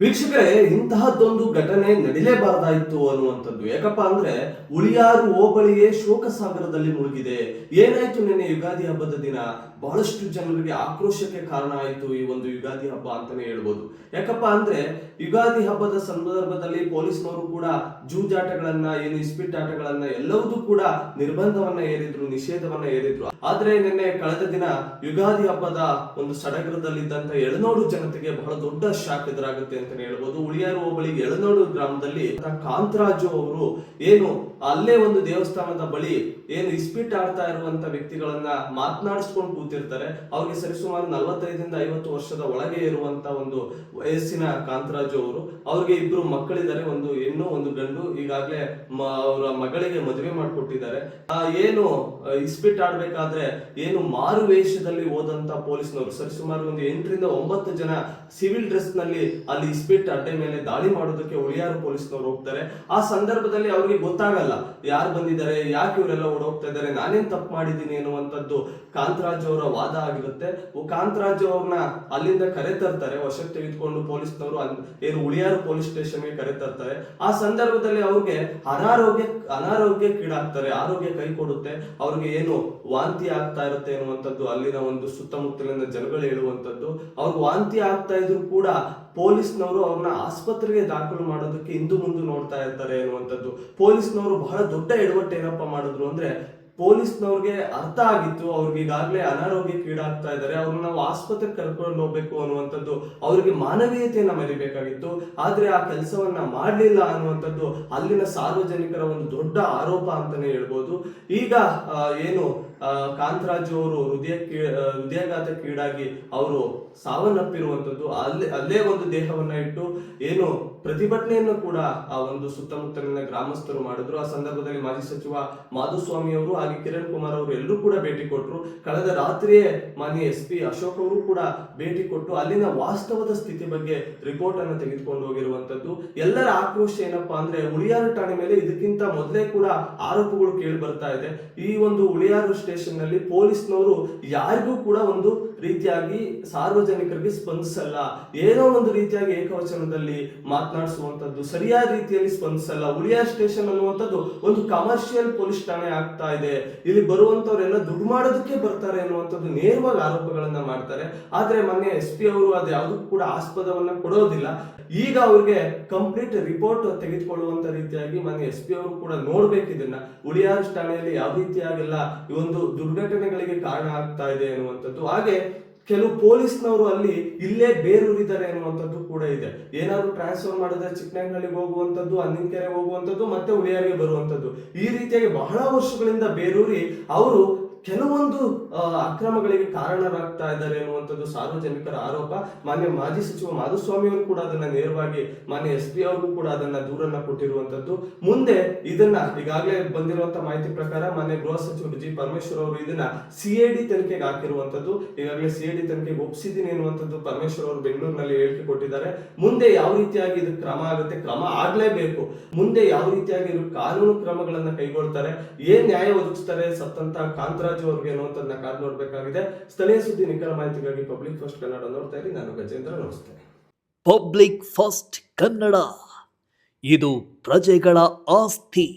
ವೀಕ್ಷಕರೇ, ಇಂತಹದ್ದೊಂದು ಘಟನೆ ನಡಿಲೇಬಾರ್ದಾಯ್ತು ಅನ್ನುವಂಥದ್ದು. ಯಾಕಪ್ಪ ಅಂದ್ರೆ ಉಳಿಯಾರು ಹೋಬಳಿಯೇ ಶೋಕ ಸಾಗರದಲ್ಲಿ ಮುಳುಗಿದೆ. ಏನಾಯ್ತು ನಿನ್ನೆ ಯುಗಾದಿ ಹಬ್ಬದ ದಿನ? ಬಹಳಷ್ಟು ಜನರಿಗೆ ಆಕ್ರೋಶಕ್ಕೆ ಕಾರಣ ಆಯ್ತು ಈ ಒಂದು ಯುಗಾದಿ ಹಬ್ಬ ಅಂತಾನೆ ಹೇಳ್ಬೋದು. ಯಾಕಪ್ಪ ಅಂದ್ರೆ ಯುಗಾದಿ ಹಬ್ಬದ ಸಂದರ್ಭದಲ್ಲಿ ಪೊಲೀಸ್ನವರು ಕೂಡ ಜೂಜಾಟಗಳನ್ನ, ಏನು ಇಸ್ಪಿಟ್ಟಾಟಗಳನ್ನ ಎಲ್ಲವೂ ಕೂಡ ನಿರ್ಬಂಧವನ್ನ ಹೇರಿದ್ರು, ನಿಷೇಧವನ್ನ ಹೇರಿದ್ರು. ಆದ್ರೆ ನಿನ್ನೆ ಕಳೆದ ದಿನ ಯುಗಾದಿ ಹಬ್ಬದ ಒಂದು ಸಡಗರದಲ್ಲಿದ್ದಂತ ಎಳನೋಡು ಜನತೆಗೆ ಬಹಳ ದೊಡ್ಡ ಶಾಕ್ ಎದುರಾಗುತ್ತೆ ಅಂತಾನೆ ಹೇಳ್ಬೋದು. ಉಳಿಯಾರು ಹೋಬಳಿ ಎಳನೋಡು ಗ್ರಾಮದಲ್ಲಿ ಕಾಂತರಾಜು ಅವರು ಏನು ಅಲ್ಲೇ ಒಂದು ದೇವಸ್ಥಾನದ ಬಳಿ ಏನು ಇಸ್ಪಿಟ್ ಆಡ್ತಾ ಇರುವಂತ ವ್ಯಕ್ತಿಗಳನ್ನ ಮಾತನಾಡಿಸ್ಕೊಂಡು ಕೂತಿರ್ತಾರೆ. ಅವ್ರಿಗೆ ಸರಿಸುಮಾರು 45-50 ವರ್ಷದ ಒಳಗೆ ಇರುವಂತ ಒಂದು ವಯಸ್ಸಿನ ಕಾಂತರಾಜು ಅವರು. ಅವ್ರಿಗೆ ಇಬ್ರು ಮಕ್ಕಳಿದ್ದಾರೆ, ಒಂದು ಹೆಣ್ಣು ಒಂದು ಗಂಡು. ಈಗಾಗಲೇ ಅವರ ಮಗಳಿಗೆ ಮದುವೆ ಮಾಡಿಕೊಟ್ಟಿದ್ದಾರೆ. ಏನು ಇಸ್ಪಿಟ್ ಆಡ್ಬೇಕಾದ್ರೆ ಏನು ಮಾರು ವೇಷದಲ್ಲಿ ಹೋದಂತ ಪೊಲೀಸ್ನವರು ಸರಿಸುಮಾರು ಒಂದು 8-9 ಜನ ಸಿವಿಲ್ ಡ್ರೆಸ್ ನಲ್ಲಿ ಅಲ್ಲಿ ಇಸ್ಪಿಟ್ ಅಡ್ಡೆ ಮೇಲೆ ದಾಳಿ ಮಾಡೋದಕ್ಕೆ ಉಳಿಯಾರು ಪೊಲೀಸ್ನವರು ಹೋಗ್ತಾರೆ. ಆ ಸಂದರ್ಭದಲ್ಲಿ ಅವ್ರಿಗೆ ಗೊತ್ತಾಗಲ್ಲ ಯಾರು ಬಂದಿದ್ದಾರೆ, ಯಾಕೆ ಇವರೆಲ್ಲ ಓಡೋಗ್ತಾ ಇದ್ದಾರೆ, ನಾನೇನ್ ತಪ್ಪು ಮಾಡಿದ್ದೀನಿ ಅನ್ನುವಂಥದ್ದು ಕಾಂತರಾಜ್ ಅವರ ವಾದ ಆಗಿರುತ್ತೆ. ಕಾಂತರಾಜ್ ಅವ್ರನ್ನ ಅಲ್ಲಿಂದ ಕರೆ ತರ್ತಾರೆ, ವಶಕ್ಕೆ ತೆಗೆದುಕೊಂಡು ಪೊಲೀಸ್ನವರು ಏನು ಉಳಿಯಾರು ಪೊಲೀಸ್ ಸ್ಟೇಷನ್ಗೆ ಕರೆ ತರ್ತಾರೆ. ಆ ಸಂದರ್ಭದಲ್ಲಿ ಅವ್ರಿಗೆ ಅನಾರೋಗ್ಯಕ್ಕೀಡಾಗ್ತಾರೆ. ಆರೋಗ್ಯ ಕೈ ಕೊಡುತ್ತೆ, ಅವ್ರಿಗೆ ಏನು ವಾಂತಿ ಆಗ್ತಾ ಇರುತ್ತೆ ಅನ್ನುವಂಥದ್ದು ಅಲ್ಲಿನ ಒಂದು ಸುತ್ತಮುತ್ತಲಿನ ಜನಗಳು ಹೇಳುವಂಥದ್ದು. ಅವ್ರಿಗೆ ವಾಂತಿ ಆಗ್ತಾ ಇದ್ರು ಕೂಡ ಪೊಲೀಸ್ನವರು ಅವ್ರನ್ನ ಆಸ್ಪತ್ರೆಗೆ ದಾಖಲು ಮಾಡೋದಕ್ಕೆ ಹಿಂದು ಮುಂದೆ ನೋಡ್ತಾ ಇರ್ತಾರೆ ಅನ್ನುವಂಥದ್ದು. ಪೊಲೀಸ್ನವರು ಬಹಳ ದೊಡ್ಡ ಎಡವಟ್ಟು ಏನಪ್ಪಾ ಮಾಡಿದ್ರು ಅಂದ್ರೆ, ಪೊಲೀಸ್ನವ್ರಿಗೆ ಅರ್ಥ ಆಗಿತ್ತು ಅವ್ರಿಗೆ ಈಗಾಗಲೇ ಅನಾರೋಗ್ಯಕ್ಕೀಡಾಗ್ತಾ ಇದ್ದಾರೆ, ಅವ್ರನ್ನ ನಾವು ಆಸ್ಪತ್ರೆಗೆ ಕರ್ಕೊಂಡು ಹೋಗ್ಬೇಕು ಅನ್ನುವಂಥದ್ದು ಅವ್ರಿಗೆ ಮಾನವೀಯತೆಯನ್ನ ಮೆರಿಬೇಕಾಗಿತ್ತು. ಆದ್ರೆ ಆ ಕೆಲಸವನ್ನ ಮಾಡ್ಲಿಲ್ಲ ಅನ್ನುವಂಥದ್ದು ಅಲ್ಲಿನ ಸಾರ್ವಜನಿಕರ ಒಂದು ದೊಡ್ಡ ಆರೋಪ ಅಂತಾನೆ ಹೇಳ್ಬೋದು. ಈಗ ಏನು ಕಾಂತರಾಜು ಅವರು ಹೃದಯಾಘಾತಕ್ಕೀಡಾಗಿ ಅವರು ಸಾವನ್ನಪ್ಪಿರುವಂಥದ್ದು, ಅಲ್ಲೇ ಒಂದು ದೇಹವನ್ನ ಇಟ್ಟು ಏನು ಪ್ರತಿಭಟನೆಯನ್ನು ಕೂಡ ಆ ಒಂದು ಸುತ್ತಮುತ್ತಲಿನ ಗ್ರಾಮಸ್ಥರು ಮಾಡಿದ್ರು. ಆ ಸಂದರ್ಭದಲ್ಲಿ ಮಾಜಿ ಸಚಿವ ಮಾಧುಸ್ವಾಮಿ ಅವರು ಹಾಗೆ ಕಿರಣ್ ಕುಮಾರ್ ಅವರು ಎಲ್ಲರೂ ಕೂಡ ಭೇಟಿ ಕೊಟ್ಟರು. ಕಳೆದ ರಾತ್ರಿಯೇ ಮಾನ್ಯ SP ಅಶೋಕ್ ಅವರು ಕೂಡ ಭೇಟಿ ಕೊಟ್ಟು ಅಲ್ಲಿನ ವಾಸ್ತವದ ಸ್ಥಿತಿ ಬಗ್ಗೆ ರಿಪೋರ್ಟ್ ಅನ್ನು ತೆಗೆದುಕೊಂಡು ಹೋಗಿರುವಂತದ್ದು. ಎಲ್ಲರ ಆಕ್ರೋಶ ಏನಪ್ಪಾ ಅಂದ್ರೆ, ಉಳಿಯಾರು ಠಾಣೆ ಮೇಲೆ ಇದಕ್ಕಿಂತ ಮೊದಲೇ ಕೂಡ ಆರೋಪಗಳು ಕೇಳಿ ಬರ್ತಾ ಇದೆ. ಈ ಒಂದು ಉಳಿಯಾರು ಸ್ಟೇಷನ್ ನಲ್ಲಿ ಪೊಲೀಸ್ನವರು ಯಾರಿಗೂ ಕೂಡ ಒಂದು ರೀತಿಯಾಗಿ ಸಾರ್ವಜನಿಕರಿಗೆ ಸ್ಪಂದಿಸಲ್ಲ, ಏನೋ ಒಂದು ರೀತಿಯಾಗಿ ಏಕವಚನದಲ್ಲಿ ಮಾತನಾಡಿಸುವಂತದ್ದು, ಸರಿಯಾದ ರೀತಿಯಲ್ಲಿ ಸ್ಪಂದಿಸಲ್ಲ. ಉಳಿಯಾರ್ ಸ್ಟೇಷನ್ ಅನ್ನುವಂಥದ್ದು ಒಂದು ಕಮರ್ಷಿಯಲ್ ಪೊಲೀಸ್ ಠಾಣೆ ಆಗ್ತಾ ಇದೆ, ಇಲ್ಲಿ ಬರುವಂತವರೆಲ್ಲ ದುಡ್ಡು ಮಾಡೋದಕ್ಕೆ ಬರ್ತಾರೆ ಅನ್ನುವಂಥದ್ದು ನೇರವಾಗಿ ಆರೋಪಗಳನ್ನ ಮಾಡ್ತಾರೆ. ಆದ್ರೆ ಮೊನ್ನೆ SP ಅವರು ಅದು ಯಾವುದಕ್ಕೂ ಕೂಡ ಆಸ್ಪದವನ್ನ ಕೊಡೋದಿಲ್ಲ. ಈಗ ಅವ್ರಿಗೆ ಕಂಪ್ಲೀಟ್ ರಿಪೋರ್ಟ್ ತೆಗೆದುಕೊಳ್ಳುವಂತ ರೀತಿಯಾಗಿ ಮೊನ್ನೆ SP ಅವರು ಕೂಡ ನೋಡ್ಬೇಕು ಇದನ್ನ, ಉಳಿಯಾರ್ ಠಾಣೆಯಲ್ಲಿ ಯಾವ ರೀತಿಯಾಗೆಲ್ಲ ಈ ಒಂದು ದುರ್ಘಟನೆಗಳಿಗೆ ಕಾರಣ ಆಗ್ತಾ ಇದೆ ಅನ್ನುವಂಥದ್ದು. ಹಾಗೆ ಕೆಲವು ಪೊಲೀಸ್ನವರು ಅಲ್ಲಿ ಇಲ್ಲೇ ಬೇರೂರಿದ್ದಾರೆ ಅನ್ನುವಂಥದ್ದು ಕೂಡ ಇದೆ. ಏನಾದ್ರು ಟ್ರಾನ್ಸ್ಫರ್ ಮಾಡಿದ್ರೆ ಚಿಕ್ಕನಹಳ್ಳಿಗೆ ಹೋಗುವಂಥದ್ದು, ಅನ್ನಿನಕೆರೆ ಹೋಗುವಂಥದ್ದು, ಮತ್ತೆ ಉಳಿಯಾರಿಗೆ ಬರುವಂಥದ್ದು, ಈ ರೀತಿಯಾಗಿ ಬಹಳ ವರ್ಷಗಳಿಂದ ಬೇರೂರಿ ಅವರು ಕೆಲವೊಂದು ಅಕ್ರಮಗಳಿಗೆ ಕಾರಣರಾಗ್ತಾ ಇದ್ದಾರೆ ಅನ್ನುವಂಥದ್ದು ಸಾರ್ವಜನಿಕರ ಆರೋಪ. ಮಾನ್ಯ ಮಾಜಿ ಸಚಿವ ಮಾಧುಸ್ವಾಮಿ ಅವರು ಕೂಡ ಅದನ್ನ ನೇರವಾಗಿ ಮಾನ್ಯ SP ಅವ್ರಿಗೂ ಕೂಡ ಅದನ್ನ ದೂರನ್ನ ಕೊಟ್ಟಿರುವಂತದ್ದು. ಮುಂದೆ ಇದನ್ನ ಈಗಾಗಲೇ ಬಂದಿರುವಂತಹ ಮಾಹಿತಿ ಪ್ರಕಾರ ಮಾನ್ಯ ಗೃಹ ಸಚಿವರು G. ಪರಮೇಶ್ವರ್ ಅವರು ಇದನ್ನ CID ತನಿಖೆಗೆ ಹಾಕಿರುವಂತದ್ದು. ಈಗಾಗಲೇ CID ತನಿಖೆಗೆ ಒಪ್ಪಿಸಿದ್ದೀನಿ ಅನ್ನುವಂಥದ್ದು ಪರಮೇಶ್ವರ್ ಅವರು ಬೆಂಗಳೂರಿನಲ್ಲಿ ಹೇಳಿಕೆ ಕೊಟ್ಟಿದ್ದಾರೆ. ಮುಂದೆ ಯಾವ ರೀತಿಯಾಗಿ ಇದು ಕ್ರಮ ಆಗುತ್ತೆ, ಕ್ರಮ ಆಗ್ಲೇಬೇಕು. ಮುಂದೆ ಯಾವ ರೀತಿಯಾಗಿ ಕಾನೂನು ಕ್ರಮಗಳನ್ನ ಕೈಗೊಳ್ತಾರೆ, ಏನ್ ನ್ಯಾಯ ಒದಗಿಸ್ತಾರೆ ಸತ್ತಂತ ಕಾಂತರಾಜ್ ಅವ್ರಿಗೆ ಅನ್ನುವಂಥದ್ದನ್ನ ಕಾದು ನೋಡ್ಬೇಕಾಗಿದೆ. ಸ್ಥಳೀಯ ಸುದ್ದಿ ನಿಖರ ಮಾಹಿತಿಗಾಗಿ ಪಬ್ಲಿಕ್ ಫಸ್ಟ್ ಕನ್ನಡ ನೋಡ್ತಾ ಇರಿ. ನಾನು ಗಜೇಂದ್ರ, ನಮಸ್ತೆ. ಪಬ್ಲಿಕ್ ಫಸ್ಟ್ ಕನ್ನಡ, ಇದು ಪ್ರಜೆಗಳ ಆಸ್ತಿ.